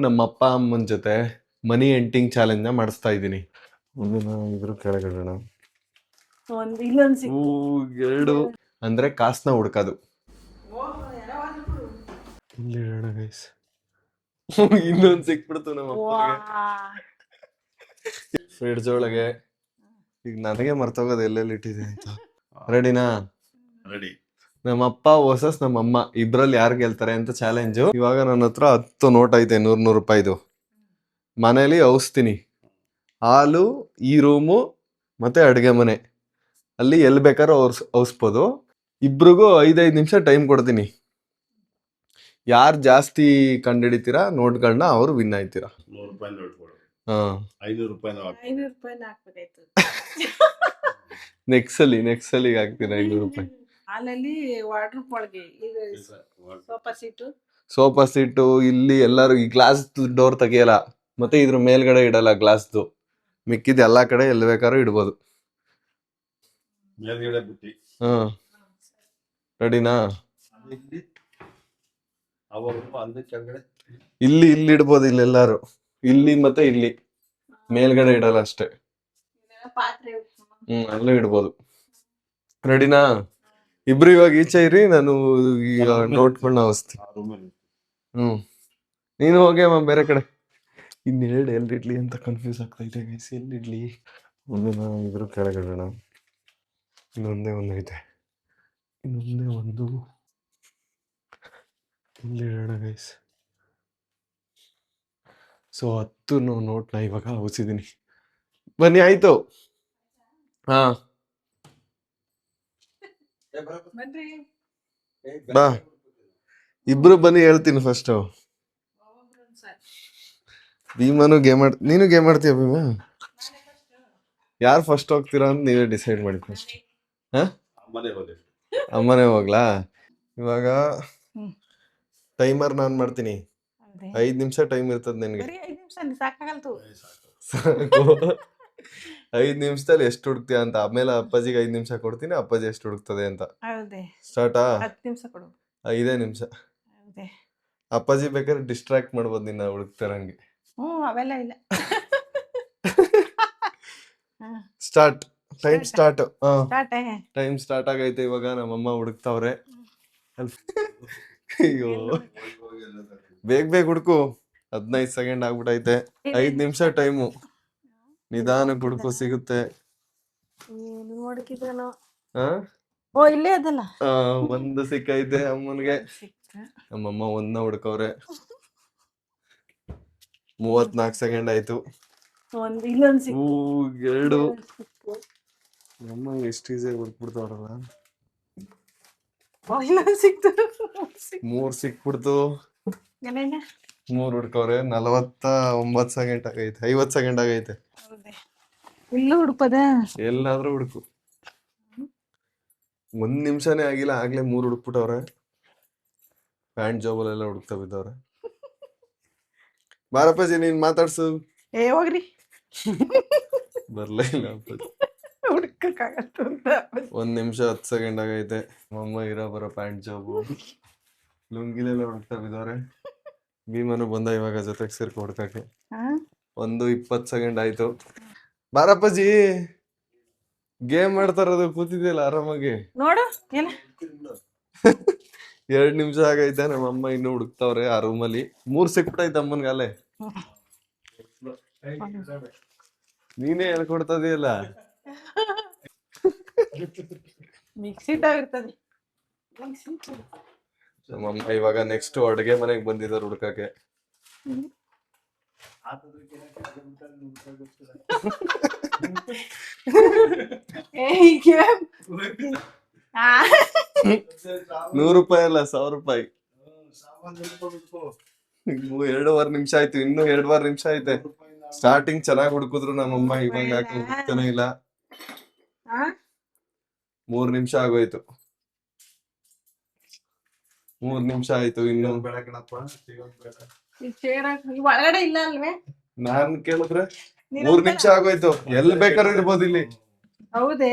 ನಮ್ಮ ಅಪ್ಪ ಅಮ್ಮನ ಜೊತೆ ಮನಿ ಎಂಟಿಂಗ್ ಚಾಲೆಂಜ್ ನ ಮಾಡಿಸ್ತಾ ಇದ್ದೀನಿ. ಮುಂದಿನ ಇದ್ರ ಕೆಳಗಡೆ ಎರಡು ಅಂದ್ರೆ ಕಾಸ್ನ ಹುಡ್ಕೋದು. ಇಲ್ಲಿ ಇಡೋಣ ಗೈಸ್. ಇನ್ನೊಂದು ಸಿಕ್ಬಿಡ್ತು ನಮ್ಮ ಫ್ರಿಡ್ಜ್ ಒಳಗೆ. ಈಗ ನನಗೆ ಮರ್ತೋಗೋದು ಎಲ್ಲೆಲ್ಲಿ ಇಟ್ಟಿದೆ ಅಂತ. ರೆಡಿನಾ? ರೆಡಿ. ನಮ್ಮಪ್ಪ ವರ್ಸಸ್ ನಮ್ಮಮ್ಮ ಇಬ್ರಲ್ಲಿ ಯಾರು ಗೆಲ್ತಾರೆ ಅಂತ ಚಾಲೆಂಜು. ಇವಾಗ ನನ್ನ ಹತ್ರ 10 ನೋಟ್ ಐತೆ 100 ರೂಪಾಯಿದು. ಮನೇಲಿ ಔಸ್ತೀನಿ. ಹಾಲು, ಈ ರೂಮು ಮತ್ತೆ ಅಡುಗೆ ಮನೆ ಅಲ್ಲಿ ಎಲ್ಲಿ ಬೇಕಾದ್ರೂ ಔಸ್ಬೋದು. ಇಬ್ರಿಗೂ 5-5 ನಿಮಿಷ ಟೈಮ್ ಕೊಡ್ತೀನಿ. ಯಾರು ಜಾಸ್ತಿ ಕಂಡಿಡಿತೀರಾ ನೋಟ್ಗಳನ್ನ ಅವ್ರು ವಿನ್ ಆಯ್ತೀರಾ. 100 ರೂಪಾಯಿ ನೋಟ್ ಕೊಡು. ಹಾ, 500 ರೂಪಾಯಿ ಹಾಕ್ಬೇಕಾಯ್ತು. ನೆಕ್ಸ್ಟ್ ಸಲ ಹಾಕ್ತೀನಿ 500 ರೂಪಾಯಿ. ಹಾಲಲ್ಲಿ ವಾಟರ್ ಪೊಳಗೆ ಸೋಫಾ ಸೀಟು ಇಲ್ಲಿ ಎಲ್ಲರೂ ಈ ಗ್ಲಾಸ್ ಡೋರ್ ತೆಗಿಯಲ್ಲ, ಮತ್ತೆ ಇದ್ರ ಮೇಲ್ಗಡೆ ಇಡಲ್ಲ ಗ್ಲಾಸ್ದು. ಮಿಕ್ಕಿದ ಎಲ್ಲಾ ಕಡೆ ಎಲ್ಲಿ ಬೇಕಾದ್ರೂ ಇಡ್ಬೋದು. ಮೇಲ್ಗಡೆ ಬುಟ್ಟಿ. ಹಾ, ರೆಡಿನಾ? ಇಲ್ಲಿ ಇಡ್ಬೋದು. ಇಲ್ಲಿ ಎಲ್ಲಾರು ಇಲ್ಲಿ ಮತ್ತೆ ಇಲ್ಲಿ ಮೇಲ್ಗಡೆ ಇಡಲ್ಲ ಅಷ್ಟೇ. ಅಲ್ಲೂ ಇಡ್ಬೋದು. ರೆಡಿನಾ? ಇಬ್ರು ಇವಾಗ ಈಚೆ ಇರಿ, ನಾನು ಈಗ ನೋಟ್ಗಳನ್ನ ಅವಸ್ತೀನಿ. ನೀನು ಹೋಗಿ ಬೇರೆ ಕಡೆ. ಇನ್ನೆರಡು ಎಲ್ಲಿಡ್ಲಿ ಅಂತ ಕನ್ಫ್ಯೂಸ್ ಆಗ್ತಾ ಇದೆ ಗೈಸ್. ಎಲ್ಲಿಡ್ಲಿ? ಒಂದಿನ ಇದ್ರ ಕೆಳಗಡೆ ಇನ್ನೊಂದೇ ಐತೆ. ಇನ್ನೊಂದೇ ಒಂದು ಇಲ್ಲಿಡೋಣ ಗೈಸ್. ಸೊ 10 ನೋಟ್ನ ಇವಾಗ ಅವಸಿದ್ದೀನಿ. ಬನ್ನಿ, ಆಯ್ತು. ಹಾ, ಬಾ ಇಬ್ರು ಬನ್ನಿ, ಹೇಳ್ತೀನಿ ಫಸ್ಟ್. ಭೀಮನು ಗೇಮ್ ನೀನು ಗೇಮ್ ಆಡ್ತೀಯ ಭೀಮಾ? ಯಾರು ಫಸ್ಟ್ ಹೋಗ್ತೀರಾ ಅಂತ ನೀವೇ ಡಿಸೈಡ್ ಮಾಡಿ ಫಸ್ಟ್. ಅಮ್ಮನೇ ಹೋಗ್ಲಾ? ಇವಾಗ ಟೈಮರ್ ನಾನ್ ಮಾಡ್ತೀನಿ. 5 ನಿಮಿಷ ಟೈಮ್ ಇರ್ತದ ನಿನ್ಗೆ. 5 ನಿಮಿಷದಲ್ಲಿ ಎಷ್ಟು ಹುಡುಕ್ತೀಯ ಅಂತ. ಆಮೇಲೆ ಅಪ್ಪಾಜಿಗೆ 5 ನಿಮಿಷ ಕೊಡ್ತೀನಿ, ಅಪ್ಪಾಜಿ ಎಷ್ಟು ಹುಡುಕ್ತದೆ ಅಂತ. ಸ್ಟಾರ್ಟಾ? 5 ನಿಮಿಷ. ಅಪ್ಪಾಜಿ ಬೇಕಾದ್ರೆ ಡಿಸ್ಟ್ರಾಕ್ಟ್ ಮಾಡ್ಬೋದು ನಿನ್ನ ಹುಡುಕ್ತಾರಂಗೆ. Start. Time start. Time start ಆಗೈತೆ. ಇವಾಗ ನಮ್ಮಮ್ಮ ಹುಡುಕ್ತಾವ್ರೆ. ಅಯ್ಯೋ, ಬೇಗ ಹುಡುಕು. 15 ಸೆಕೆಂಡ್ ಆಗ್ಬಿಟ್ಟೈತೆ. 5 ನಿಮಿಷ ಟೈಮು. ನಿಧಾನಕ್ಕೆ ಹುಡುಕು, ಸಿಗುತ್ತೆ. ಒಂದು ಸಿಕ್ಕೈತೆ ಅಮ್ಮನ್ಗೆ. ನಮ್ಮಮ್ಮ ಒಂದನ್ನ ಹುಡ್ಕವ್ರೆ. 34 ಸೆಕೆಂಡ್ ಆಯ್ತು. ಎರಡು. ನಮ್ಮ ಎಷ್ಟು ಈಸಿಯಾಗಿ ಹುಡ್ಕ್ಬಿಡ್ತಾವ್ರಲ್ಲ. 3 ಸಿಕ್ಬಿಡ್ತು. 3 ಹುಡ್ಕವ್ರೆ. 49 ಸೆಕೆಂಡ್ ಆಗೈತೆ. 50 ಸೆಕೆಂಡ್ ಆಗೈತೆ. ಎಲ್ಲಾದ್ರೂ ಹುಡುಕು. 1 ನಿಮಿಷನೇ ಆಗಿಲ್ಲ, ಆಗ್ಲೇ 3 ಹುಡುಕ್ಬಿಟ್ಟವ್ರೆ. ಪ್ಯಾಂಟ್ ಜಾಬಲ್ಲೆಲ್ಲ ಹುಡುಕ್ತಾ ಬಿದ್ದವ್ರೆ. ಬಾರಪ್ಪಾಜಿ, ನೀನ್ ಮಾತಾಡ್ಸು. ಹೋಗ್ರಿ. ಬರ್ಲೇ ಇಲ್ಲ ಅಪ್ಪಾಜಿ. 1 ನಿಮಿಷ 10 ಸೆಕೆಂಡ್ ಆಗೈತೆ. ಅಮ್ಮ ಬರೋ ಪ್ಯಾಂಟ್ ಜಾಬು ಲುಂಗಿಲೆಲ್ಲ ಹುಡುಕ್ತಾ ಬಿದ್ದವ್ರೆ. ಭೀಮನು ಬಂದ ಇವಾಗ ಜೊತೆಗೆ ಸೇರ್ಕೊ ಹುಡ್ಕಕ್ಕೆ. 20 ಸೆಕೆಂಡ್ ಆಯ್ತು. ಬಾರಪ್ಪಾಜಿ, ಗೇಮ್ ಮಾಡ್ತಾ ಇರೋದು ಕೂತಿದ್ಯಲ್ಲ ಆರಾಮಾಗಿ. ನೋಡು 2 ನಿಮಿಷ ಆಗೈತೆ. ನಮ್ಮಮ್ಮ ಇನ್ನು ಹುಡುಕ್ತಾವ್ರೆ ಆ ರೂಮಲ್ಲಿ. 3 ಸಿಕ್ಬಿಟ್ಟೈತೆ ಅಮ್ಮನ್ಗಾಲೆ. ನೀನೇ ಹೇಳ್ಕೊಡ್ತದಿಯಲ್ಲ. ನಮ್ಮಮ್ಮ ಇವಾಗ ನೆಕ್ಸ್ಟ್ ಅಡುಗೆ ಮನೆಗೆ ಬಂದಿದ್ದಾರೆ ಹುಡ್ಕಕ್ಕೆ. ₹100 ಅಲ್ಲ, ₹1000. 2.5 ನಿಮಿಷ ಆಯ್ತು. ಇನ್ನು 2.5 ನಿಮಿಷ ಐತೆ. ಸ್ಟಾರ್ಟಿಂಗ್ ಚೆನ್ನಾಗಿ ಹುಡುಕಿದ್ರು ನಮ್ಮಮ್ಮ. ಇವಾಗ ಯಾಕೆ ಹುಡುಕ್ತಾನೆ ಇಲ್ಲ. 3 ನಿಮಿಷ ಆಗೋಯ್ತು. 3 ನಿಮಿಷ ಆಯ್ತು. ಇನ್ನು ಒಳಗಡೆ ಇಲ್ಲ ಅಲ್ವೇ? ನಾನ್ ಕೇಳಿದ್ರೆ 3 ನಿಮಿಷ ಆಗೋಯ್ತು. ಎಲ್ಲಿ ಬೇಕಾದ್ರೂ ಇರ್ಬೋದು ಇಲ್ಲಿ. ಹೌದೇ?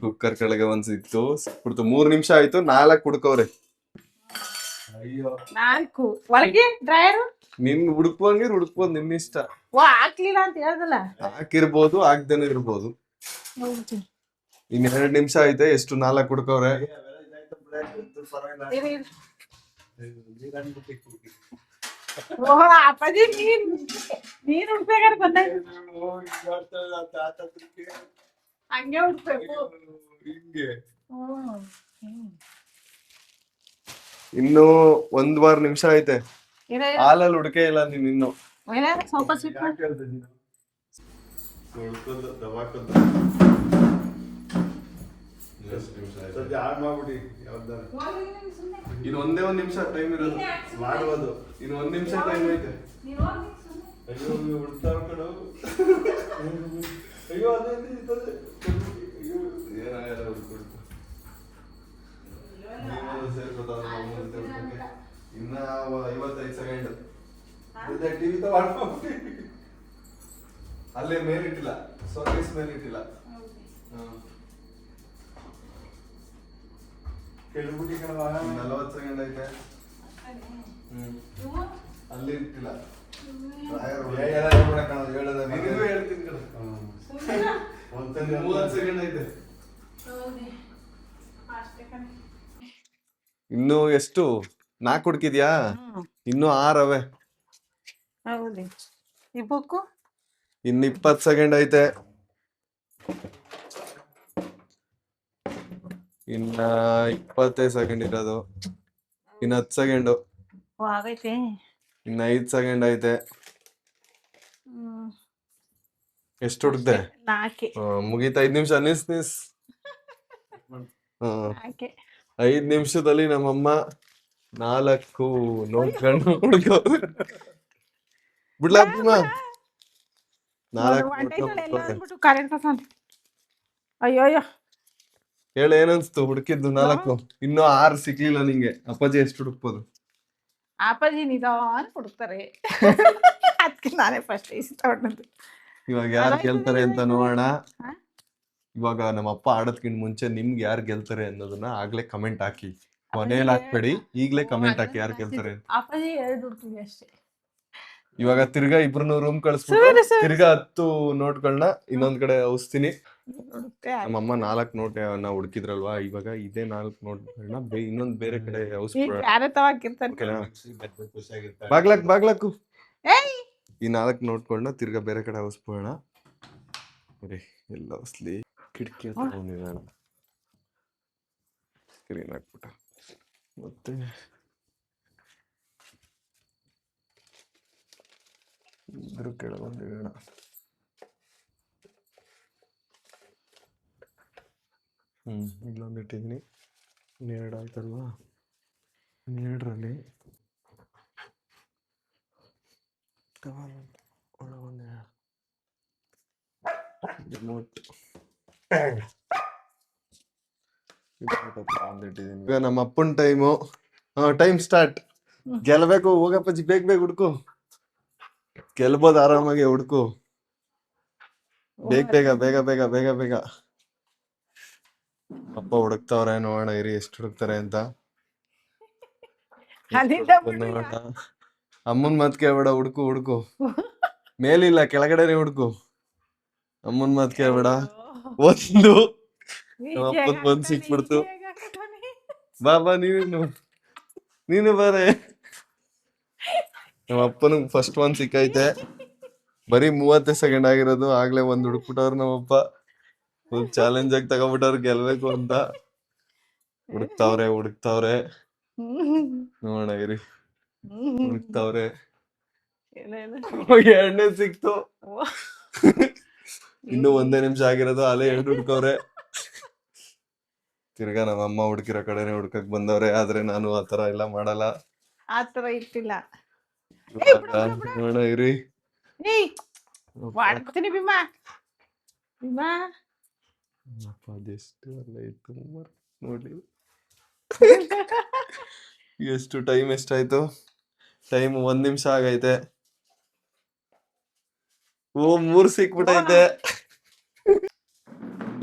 ಕುಕ್ಕರ್ ಕೆಳಗೆ ಒಂದ್ ಸಿಕ್ತು, ಸಿಕ್ಬಿಡ್ತು. 3 ನಿಮಿಷ ಆಯ್ತು. 4 ಹುಡ್ಕವ್ರೆ. ಅಯ್ಯೋ 4 ಒಳಗೆ ಡ್ರೈಯರ್ ನಿನ್ ಹುಡುಕ್ಬೋದು ನಿನ್ನ ಇಷ್ಟ. ಹಾಕ್ಲಿಲ್ಲ ಅಂತ ಹೇಳ್ದಲ್ಲ. ಹಾಕಿರ್ಬೋದು ಹಾಕ್ದೇನೆ ಇರ್ಬೋದು. ಇನ್ 2 ನಿಮಿಷ ಐತೆ. ಎಷ್ಟು 4 ಹುಡ್ಕವ್ರೆ. ಓಹೋ ಅಪ್ಪಾಜಿ ನೀನ್ ಹುಡ್ಬೇಕಾದ್ರೆ ಬಂದಾಯ್ತು. ಹಂಗೆ ಹುಡ್ಬೇಕು. ಇನ್ನು 1 ನಿಮಿಷ ಐತೆ. ಹಾಲಲ್ಲಿ ಹುಡುಕೆ ಇಲ್ಲ ನೀನ್ ಇನ್ನು. ಸ್ವಲ್ಪ ಸಿಟ್ಟು ಇನ್ನು ಒಂದೇ 1 ನಿಮಿಷ ಟೈಮ್ ಇರೋದು ಮಾಡುವುದು. ಇನ್ನು 1 ನಿಮಿಷ ಟೈಮ್ ಐತೆ. ಅಯ್ಯೋ ಹುಡ್ತಾವ್ ಕಣೋ. ಅಯ್ಯೋ ಅದೇ ಏನಾಗಲ್ಲ ಹುಡ್ಕೊಡ್ತು. ಇನ್ನ 55 ಸೆಕೆಂಡ್. ಟಿವಿ ಅಲ್ಲೇ ಮೇಲಿಟ್ಟಿಲ್ಲ, ಸರ್ವಿಸ್ ಮೇಲಿಟ್ಟಿಲ್ಲ. 40 ಸೆಕೆಂಡ್ ಐತೆ. ಅಲ್ಲಿ ಇಟ್ಟಿಲ್ಲ. ನಿನಗೂ ಹೇಳ್ತೀನಿ ಕಣ. 30 ಸೆಕೆಂಡ್ ಐತೆ. ಇನ್ನು ಎಷ್ಟು 4 ಹುಡುಕಿದ್ಯಾ? ಇನ್ನು 6 ಅವೆ. ಹೌದು ಈ ಬುಕ್ಕು ಇನ್ನು 20 ಸೆಕೆಂಡ್ ಐತೆ. ಇನ್ನ 25 ಸೆಕೆಂಡ್ ಇರೋದು. ಇನ್ನು 10 ಸೆಕೆಂಡು. ಆಗೈತೆ. ಇನ್ನು 5 ಸೆಕೆಂಡ್ ಐತೆ. ಎಷ್ಟು ಹುಡುಕ್ದೆ? 4 ಮುಗೀತಾ. 5 ನಿಮಿಷ. ನಿಸ್ 5 ನಿಮಿಷದಲ್ಲಿ ನಮ್ಮಮ್ಮ 4 ನೋಡ್ಕೊಂಡು ಹುಡ್ಕವ್ರೆ. ಬಿಡ್ಲಾ ಭೀಮಾ? 4 ಕರೆಂಟ್ ಅಯ್ಯೋ ಅಯ್ಯೋ ಹೇಳ. ಏನನ್ಸ್ತು ಹುಡುಕಿದ್ದು? 4. ಇನ್ನು 6 ಸಿಕ್ಲಿಲ್ಲ ನಿಂಗೆ. ಅಪ್ಪಾಜಿ ಎಷ್ಟು ಹುಡುಕ್ಬೋದು? ಅಪ್ಪಾಜಿ ನಿಧಾನ ಹುಡುಕ್ತಾರೆ. ಅದಕ್ಕೆ ನಾನೇ ಫಸ್ಟ್ ಇಷ್ಟ ಹೊಟ್ಟದ್ದು. ಇವಾಗ ಯಾರು ಗೆಲ್ತಾರೆ ಅಂತ ನೋಡೋಣ. ಇವಾಗ ನಮ್ಮ ಅಪ್ಪ ಆಡೋದ್ಕಿಂತ ಮುಂಚೆ ನಿಮ್ಗೆ ಯಾರು ಗೆಲ್ತಾರೆ ಅನ್ನೋದನ್ನ ಆಗ್ಲೇ ಕಮೆಂಟ್ ಹಾಕಿ. ಕೊನೆಯಲ್ಲಿ ಹಾಕ್ಬೇಡಿ, ಈಗ್ಲೇ ಕಮೆಂಟ್ ಹಾಕಿ ಯಾರು ಗೆಲ್ತಾರೆ ಅಂತ. ಅಪ್ಪಾಜಿ 2 ಹುಡುಕ್ತೀವಿ ಅಷ್ಟೇ. ಇವಾಗ ತಿರ್ಗಾ ಇಬ್ರು ರೂಮ್ ಕಳಿಸ್ಬಿಟ್ಟು ತಿರ್ಗಾ 10 ನೋಟ್ಗಳನ್ನ ಇನ್ನೊಂದ್ ಕಡೆ ಔಸ್ತೀನಿ. ನಮ್ಮಮ್ಮ 4 ನೋಟ್ ನಾವು ಹುಡುಕಿದ್ರಲ್ವಾ, ಇವಾಗ ಇದೇ 4 ನೋಟ್ಗಳನ್ನ ಇನ್ನೊಂದ್ ಬೇರೆ ಕಡೆ ಔಸ್ಬಿಡೋಣ. ಬಾಗ್ಲಾಕು ಈ 4 ನೋಟ್ಗಳನ್ನ ತಿರ್ಗಾ ಬೇರೆ ಕಡೆ ಔಸ್ಬಿಡೋಣ. ಎಲ್ಲ ಔಸ್ಲಿ. ಕಿಟಕಿ ಹತ್ರ ಬಂದಿರೋಣ. ಸ್ಕ್ರೀನ್ ಹಾಕ್ಬಿಟ್ಟ. ಮತ್ತೆ ಇದ್ರ ಕೆಳಗೆ ಬಂದಿರೋಣ. ಇಲ್ಲೊಂದು ಇಟ್ಟಿದ್ದೀನಿ. 2 ಆಯ್ತಲ್ವಾ? 2ರಲ್ಲಿ ಈಗ ನಮ್ಮ ಅಪ್ಪನ ಟೈಮು. Time start. ಗೆಲ್ಬೇಕು. ಹೋಗಪ್ಪಾಜಿ ಬೇಗ ಹುಡ್ಕು. ಗೆಲ್ಬೋದು ಆರಾಮಾಗಿ. ಹುಡ್ಕು ಬೇಗ. ಅಪ್ಪ ಹುಡುಕ್ತವ್ರೆ. ನೋಡೋಣ ಇರಿ ಎಷ್ಟು ಹುಡುಕ್ತಾರೆ ಅಂತ. ಅಮ್ಮನ್ ಮಾತ್ ಕೇಳ್ಬೇಡ. ಹುಡ್ಕು. ಮೇಲಿಲ್ಲ, ಕೆಳಗಡೆನೆ ಹುಡ್ಕು. ಅಮ್ಮನ್ ಮಾತ್ ಕೇಳ್ಬೇಡ. 1 ಅಪ್ಪನ್ 1 ಸಿಕ್ಬಿಡ್ತು. ಬಾ ನೀನು ಬಾರೆ. ನಮ್ಮ ಅಪ್ಪನಿಗೆ ಫಸ್ಟ್ 1 ಸಿಕ್ಕೈತೆ. ಬರೀ 30 ಸೆಕೆಂಡ್ ಆಗಿರೋದು. ಆಗ್ಲೇ 1 ಹುಡುಕ್ಬಿಟ್ಟವ್ರು ನಮ್ಮಪ್ಪ. ಫುಲ್ ಚಾಲೆಂಜ್ ಆಗಿ ತಗೊಂಡ್ಬಿಟ್ಟವ್ರು ಗೆಲ್ಬೇಕು ಅಂತ. ಹುಡುಕ್ತವ್ರೆ. ನೋಡೋಣ ಇರಿ. ಹುಡುಕ್ತವ್ರೆ. 2ನೇ ಸಿಕ್ತು. ಇನ್ನು 1 ನಿಮಿಷ ಆಗಿರೋದು. ಅಲ್ಲೇ 2 ಹುಡ್ಕವ್ರೆ. ತಿರ್ಗಾ ನಮ್ಮಮ್ಮ ಹುಡುಕಿರೋ ಕಡೆನೆ ಹುಡ್ಕಕ್ ಬಂದವ್ರೆ. ಆದ್ರೆ ನಾನು ಆತರ ಎಲ್ಲ ಮಾಡಲ್ಲ. ಆತರ ಇಟ್ಟಿಲ್ಲ. ನೋಡೋಣ ಇರಿ. ಮಾಡ್ತೀನಿ ಭೀಮಾ. ಅದೆಷ್ಟು ಅಲ್ಲ ಇತ್ತು ನೋಡಿ. ಎಷ್ಟು ಟೈಮ್ ಎಷ್ಟಾಯ್ತು? ಟೈಮ್ 1 ನಿಮಿಷ ಆಗೈತೆ. 3 ಸಿಕ್ಬಿಟ್ಟೈತೆ.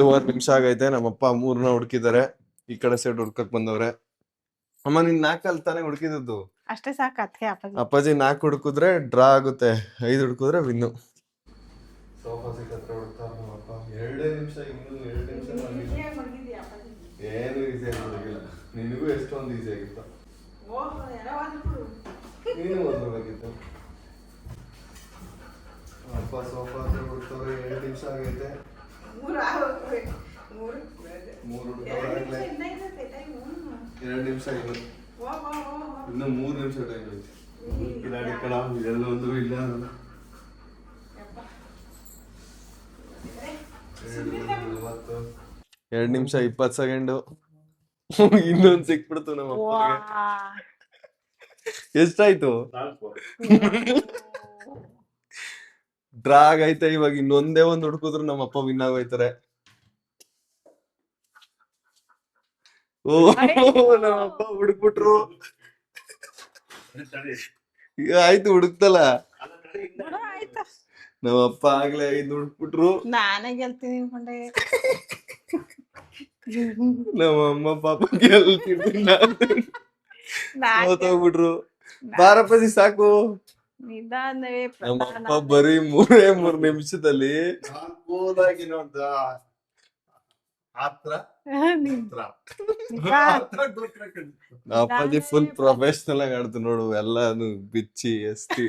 1 ನಿಮಿಷ ಆಗೈತೆ. ನಮ್ಮಪ್ಪ 3ನ ಹುಡುಕಿದ್ದಾರೆ. ಈ ಕಡೆ ಸೈಡ್ ಹುಡ್ಕಕ್ ಬಂದವ್ರೆ. ಅಮ್ಮ ನಿನ್ 4 ಅಲ್ಲಿ ತಾನೇ ಹುಡುಕಿದ್ದು. ಅಷ್ಟೇ ಸಾಕು ಅದಕ್ಕೆ ಅಪ್ಪಾಜಿ. ಅಪ್ಪಾಜಿ 4 ಹುಡುಕಿದ್ರೆ ಡ್ರಾ ಆಗುತ್ತೆ, 5 ಹುಡುಕಿದ್ರೆ ವಿನ್ನು. ಸೋಫಾ ಸೀಟ್ ಹತ್ರ ಹುಡುಕ್ತಾ ನಮ್ಮಪ್ಪ. 2 ನಿಮಿಷ, ಇನ್ನೂ 2 ನಿಮಿಷ ಏನು ಈಸಿ ಆಗಿಲ್ಲ. ನಿನಗೂ ಎಷ್ಟೊಂದು ಈಸಿ ಆಗಿತ್ತು. ನೀನು ಓದ್ಬೇಕಿತ್ತು. ಅಪ್ಪ ಸೋಫಾ ಹತ್ರ ಹುಡುಕ್ತವ್ರೆ. 2 ನಿಮಿಷ ಆಗೈತೆ. 3 ಹುಡುಕ್ತವ್ರೆ. 2 ನಿಮಿಷ ಇನ್ನು 3 ನಿಮಿಷ ಟೈಮ್ ಐತೆ. ಕಿಲಾಡಿ ಕಡ ಇದೆಲ್ಲೊಂದು ಇಲ್ಲ. 2 ನಿಮಿಷ 20 ಸೆಕೆಂಡು. ಇನ್ನೊಂದು ಸಿಕ್ಬಿಡ್ತು ನಮ್ಮ ಅಪ್ಪಗೆ. ಎಷ್ಟಾಯ್ತು? 4. ಡ್ರಾ ಆಗೈತೆ. ಇವಾಗ ಇನ್ನೊಂದೇ ಒಂದು ಹುಡುಕಿದ್ರು ನಮ್ಮ ಅಪ್ಪ ವಿನ್ ಆಗೋಯ್ತಾರೆ. ಓ ನಮ್ಮ ಅಪ್ಪ ಹುಡುಕ್ಬಿಟ್ರು. ಈಗ ಆಯ್ತು ಹುಡುಕ್ತಲ್ಲ. ಆಯ್ತಾ ನಮ್ಮ ಅಪ್ಪ ಆಗ್ಲೇ 5 ಹುಡುಕ್ಬಿಟ್ರು. ನಾನೇ ಗೆಲ್ತೀನಿ ಅನ್ಕೊಂಡೆ. ನಮ್ಮ ಅಮ್ಮ ಪಾಪ ಗೆಲ್ತಿರ್ಲಿಲ್ಲ. ಸೋತೋಗ್ಬಿಟ್ರು. ಬಾರಪ್ಪಾಜಿ ಸಾಕು. ನಿಧಾನವೇ ನಮ್ಮ ಅಪ್ಪ ಬರೀ 3 ನಿಮಿಷದಲ್ಲಿ ಕೂಲಾಗಿ ನೋಡ್ದ ಹತ್ರ ಅಪ್ಪಾಜಿ ಫುಲ್ ಪ್ರೊಫೆಷನಲ್ ಆಗಿ ಆಡ್ತು ನೋಡು. ಎಲ್ಲಾನು ಬಿಚ್ಚಿ ಎಸ್ತಿ.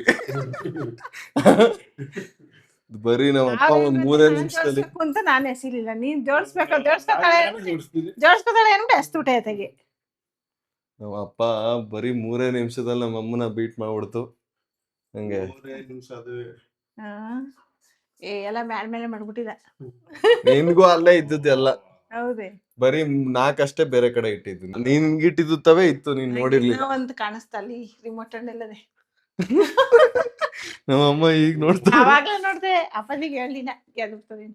ಬರೀ ನಮ್ಮ ಅಪ್ಪ ಒಂದ್ 3 ನಿಮಿಷದಲ್ಲಿ ಅಂತ ನಾನು ಎಸಿಲಿಲ್ಲ. ನೀನ್ ಜೋಡಿಸ್ಕೊತಾಳೆ ಅನ್ಬಿಟ್ಟು ಎಸ್ಬಿಟ್ಟೆ ಆತಗೆ. ನಮ್ಮ ಅಪ್ಪ ಬರೀ 3 ನಿಮಿಷದಲ್ಲಿ ನಮ್ಮ ಅಮ್ಮನ ಬೀಟ್ ಮಾಡ್ಬಿಡ್ತು. ಹಂಗೆ 3 ನಿಮಿಷ ಅದು ಎಲ್ಲ ಮೇಲೆ ಮಾಡ್ಬಿಟ್ಟಿದ. ನಿನ್ಗೂ ಅಲ್ಲೇ ಇದ್ದದ್ದು ಎಲ್ಲ. ಹೌದೇ ಬರೀ 4 ಅಷ್ಟೇ ಬೇರೆ ಕಡೆ ಇಟ್ಟಿದ್ದು. ನಿನ್ಗಿಟ್ಟಿದ್ದು ತವೇ ಇತ್ತು, ನೀನ್ ನೋಡಿರ್ಲಿಲ್ಲ. ಒಂದು ಕಾಣಿಸ್ತಾ ಅಲ್ಲಿ ರಿಮೋಟ್ ಅಲ್ಲದೆ. ನಮ್ಮಮ್ಮ ಈಗ ನೋಡ್ತಾ. ಅವಾಗ್ಲೇ ನೋಡ್ದೆ ಅಪ್ಪಾಜಿಗೆ ಹೇಳಿನ ಗೆಲ್ತದೆ.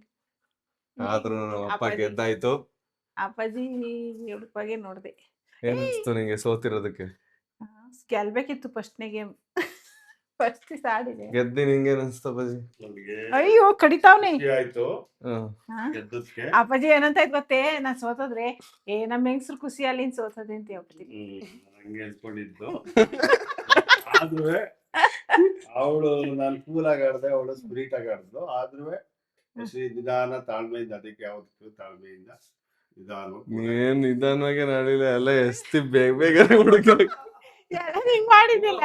ಆದ್ರೂ ನಮ್ಮ ಅಪ್ಪ ಗೆದ್ದಾಯ್ತು. ಅಪ್ಪಾಜಿ ಹುಡುಕ್ವಾಗೆ ನೋಡ್ದೆ. ಏನಿಸ್ತು ನಿಂಗೆ ಸೋತಿರೋದಕ್ಕೆ? ಗೆಲ್ಬೇಕಿತ್ತು ಫಸ್ಟ್ನೇ ಗೇಮ್. ಫಸ್ಟ್ ಆಡಿದೆ ಗೆದ್ದಿ ನಿಂಗೆ ಅನಿಸ್ತ ಅಪ್ಪಾಜಿ? ಅಯ್ಯೋ ಕಡಿತಾವ್ನೆ. ಆಯ್ತು ಹಾ. ಗೆದ್ದಕ್ಕೆ. ಅಪ್ಪಾಜಿ ಏನಂತ ಇದ್ ಗೊತ್ತೇ, ನಾನ್ ಸೋತದ್ರೆ ನಮ್ ಹೆಂಗ್ಸ್ರು ಖುಷಿ ಅಲ್ಲಿ ಸೋತದೆ ಅಂತ ಹೇಳ್ಬಿಡ್ತೀನಿ. ಹಂಗೆ ಅನ್ಕೊಂಡಿದ್ದು. ಆದ್ರೂ ಅವಳು ನಾನು ಕೂಲ್ ಆಗಿ ಆಡ್ದೆ, ಅವಳು ಸ್ಪಿರಿಟ್ ಆಗಿ ಆಡಿದ್ಲು. ಆದ್ರೂ ನಿಧಾನ ತಾಳ್ಮೆಯಿಂದ, ಅದಕ್ಕೆ ಯಾವತ್ತೂ ತಾಳ್ಮೆಯಿಂದ ಏನ್ ನಿಧಾನವಾಗಿ ನಾಡಿಲ್ಲ, ಎಲ್ಲ ಎಸ್ತಿ ಬೇಗ ಬೇಗನೆ ಹುಡುಕ್ಬೇಕು. ಹಿಂಗ್ ಮಾಡಿದ್ದಿಲ್ಲ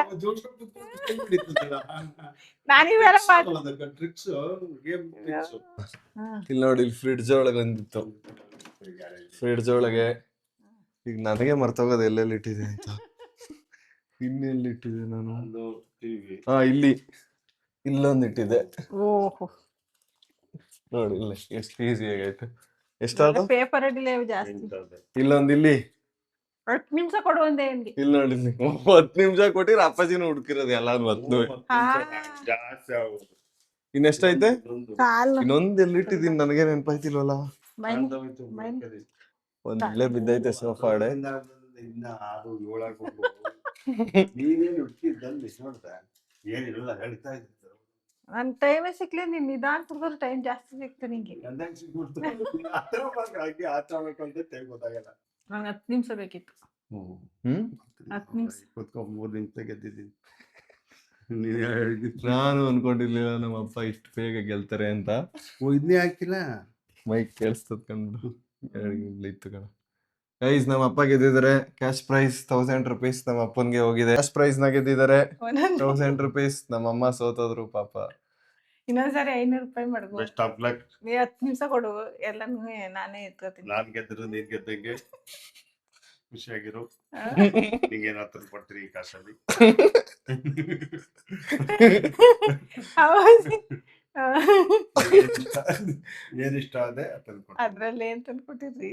ನಾನು ಇವೆಲ್ಲ ಟ್ರಿಕ್ಸ್, ಗೇಮ್ ಟ್ರಿಕ್ಸ್. ಇಲ್ಲಿ ನೋಡಿ, ಇಲ್ಲಿ ಫ್ರಿಡ್ಜ್ ಒಳಗೆ ಒಂದಿತ್ತು. ಫ್ರಿಡ್ಜ್ ಒಳಗೆ ಈಗ ನನಗೆ ಮರ್ತೋಗೋದು ಎಲ್ಲೆಲ್ಲಿ ಇಟ್ಟಿದೆ ಅಂತ. ಇನ್ನೆಲ್ಲಿ ಇಟ್ಟಿದೆ ನಾನು? ಇಲ್ಲಿ ಇಲ್ಲೊಂದು ಇಟ್ಟಿದೆ. ಓಹೋ ನೋಡಿ ಇಲ್ಲ ಎಷ್ಟು ಈಸಿ ಆಗೈತೆ. ಎಷ್ಟಾದ ಪೇಪರ್ ಅಡಿಲೇ ಜಾಸ್ತಿ. ಇಲ್ಲೊಂದು ಇಲ್ಲಿ 10 ನಿಮಿಷ ಕೊಡು ಒಂದೇ ಏನ್ಗೆ. ಇಲ್ಲಿ ನೋಡಿ 10 ನಿಮಿಷ ಕೊಟ್ಟಿರ ಅಪ್ಪಾಜಿನ ಹುಡುಕಿರೋದು ಎಲ್ಲ 10. ಜಾಸ್ತಿ ಆಗೋದು. ಇನ್ನೆಷ್ಟೈತೆ? ಕಾಲು ಇನ್ನೊಂದು ಎಲ್ಲಿ ಇಟ್ಟಿದೀನಿ ನನಗೆ ನೆನಪಾಯ್ತಿಲ್ವಲ್ಲ. ಒಂದ್ ಇಲ್ಲೇ ಬಿದ್ದೈತೆ ಸೋಫಾ ಅಡೆ. ಇನ್ನ 6, 7 ಆಗ್ಬೋದು. ನೀನೇನು ಹುಡುಕಿದ್ದಲ್ಲಿ ನೋಡ್ತಾ ಏನಿಲ್ಲ ಹೇಳ್ತಾ ಇದ್ದ. ನನ್ ಟೈಮೇ ಸಿಕ್ಲಿ, ನೀನ್ ನಿಧಾನ ಕುಡಿದ್ರೆ ಟೈಮ್ ಜಾಸ್ತಿ ಸಿಕ್ತು ನಿಂಗೆ. ನಂಗೆ 10 ನಿಮಿಷ ಬೇಕಿತ್ತು. 10 ನಿಮಿಷ ಕೂತ್ಕೊಂಡ್ 3 ನಿಮಿಷ ಗೆದ್ದಿದ್ದೀನಿ. ನಾನು ಅನ್ಕೊಂಡಿರ್ಲಿಲ್ಲ ನಮ್ಮ ಅಪ್ಪ ಇಷ್ಟು ಬೇಗ ಗೆಲ್ತಾರೆ ಅಂತ. ಇದನ್ನೇ ಹಾಕಿಲ್ಲ, ಮೈಕ್ ಕೇಳಿಸ್ತದ ಕಂಡು ಇತ್ತು ಕಣ. ಗೈಸ್ ನಮ್ಮ ಅಪ್ಪ ಗೆದ್ದಿದ್ದಾರೆ. ಕ್ಯಾಶ್ ಪ್ರೈಸ್ 1000 ರೂಪೀಸ್ ನಮ್ಮ ಅಪ್ಪನ್ಗೆ ಹೋಗಿದೆ. ಕ್ಯಾಶ್ ಪ್ರೈಸ್ ನ ಗೆದ್ದಿದ್ದಾರೆ 1000 ರೂಪೀಸ್. ನಮ್ಮ ಅಮ್ಮ ಸೋತೋದ್ರು ಪಾಪ. ಇನ್ನೊಂದ್ಸರಿ 500 ರೂಪಾಯಿ ಮಾಡ್ಬೋದು. Best of luck. ನೀ 10 ನಿಮಿಷ ಕೊಡು, ಎಲ್ಲಾನು ನಾನೇ ಎತ್ಕೋತೀನಿ. ನಾನ್ ಗೆದ್ರು ನೀನ್ ಗೆದ್ದಂಗೆ ಖುಷಿಯಾಗಿರು. ನಿಂಗೇನು ತಂದು ಕೊಡ್ತೀರಿ ಈ ಕಾಸಲ್ಲಿ? ಏನಿಷ್ಟ ಅದೇ ತಂದು ಕೊಡ್ತೀನಿ. ಅದ್ರಲ್ಲಿ ಏನ್ ತಂದ್ಕೊಟ್ಟಿದ್ರಿ?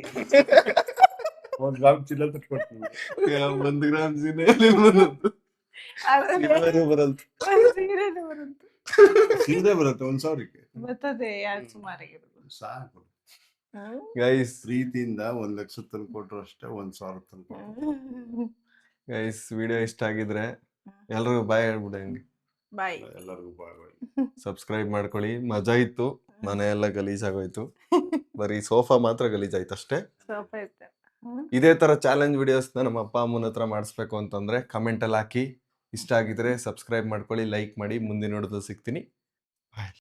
1 ಗ್ರಾಮ್ ಚಿಲ್ಲ ತಂದು ಕೊಡ್ತೀನಿ. 1 ಗ್ರಾಮ್ ಸೀರೆ ಬರಲ್ತು. ಸೀರೆ ಬರುತ್ತೆ 1,000ಕ್ಕೆ ಬರ್ತದೆ. ಯಾರು ಸುಮಾರಾಗಿರೋದು ಸಾಕು. ಗೈಸ್ ಪ್ರೀತಿಯಿಂದ 1 ಲಕ್ಷ ತಂದು ಕೊಟ್ರು ಅಷ್ಟೇ, 1,000 ತಂದು ಕೊಟ್ರು. ಗೈಸ್ ವಿಡಿಯೋ ಇಷ್ಟ ಆಗಿದ್ರೆ ಎಲ್ರಿಗೂ ಬಾಯ್ ಹೇಳ್ಬಿಡಿ. ಬಾಯ್. ಎಲ್ಲರಿಗೂ ಬಾಯ್ ಬಾಯ್. ಸಬ್ಸ್ಕ್ರೈಬ್ ಮಾಡ್ಕೊಳ್ಳಿ. ಮಜಾ ಇತ್ತು. ಮನೆ ಎಲ್ಲ ಗಲೀಜಾಗೋಯ್ತು. ಬರೀ ಸೋಫಾ ಮಾತ್ರ ಗಲೀಜಾಯ್ತು ಅಷ್ಟೇ. ಸೋಫಾ ಇತ್ತು. ಇದೇ ತರ ಚಾಲೆಂಜ್ ವಿಡಿಯೋಸ್ನ ನಮ್ಮ ಅಪ್ಪ ಅಮ್ಮನ ಹತ್ರ ಮಾಡಿಸ್ಬೇಕು ಅಂತಂದ್ರೆ ಕಮೆಂಟ್ ಅಲ್ಲಿ ಹಾಕಿ. ಇಷ್ಟ ಆಗಿದ್ರೆ ಸಬ್ಸ್ಕ್ರೈಬ್ ಮಾಡ್ಕೊಳ್ಳಿ, ಲೈಕ್ ಮಾಡಿ. ಮುಂದಿನ ನೋಡೋದು ಸಿಗ್ತೀನಿ. ಬಾಯ್.